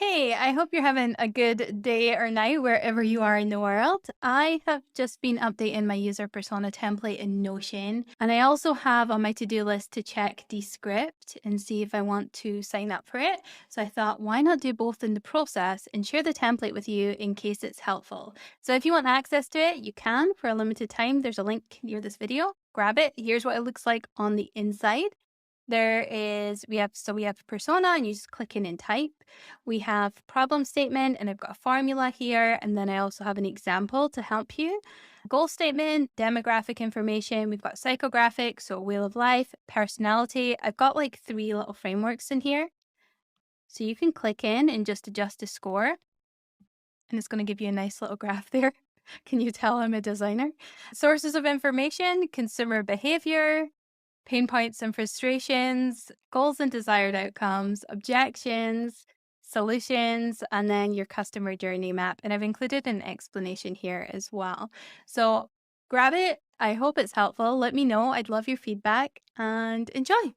Hey, I hope you're having a good day or night wherever you are in the world. I have just been updating my user persona template in Notion, and I also have on my to-do list to check Descript and see if I want to sign up for it. So I thought, why not do both in the process and share the template with you in case it's helpful. So if you want access to it, you can for a limited time. There's a link near this video. Grab it. Here's what it looks like on the inside. We have persona and you just click in and type. We have problem statement and I've got a formula here. And then I also have an example to help you. Goal statement, demographic information. We've got psychographic, so wheel of life, personality. I've got like 3 little frameworks in here. So you can click in and just adjust the score. And it's going to give you a nice little graph there. Can you tell I'm a designer? Sources of information, consumer behavior, pain points and frustrations, goals and desired outcomes, objections, solutions, and then your customer journey map. And I've included an explanation here as well. So grab it. I hope it's helpful. Let me know. I'd love your feedback and enjoy.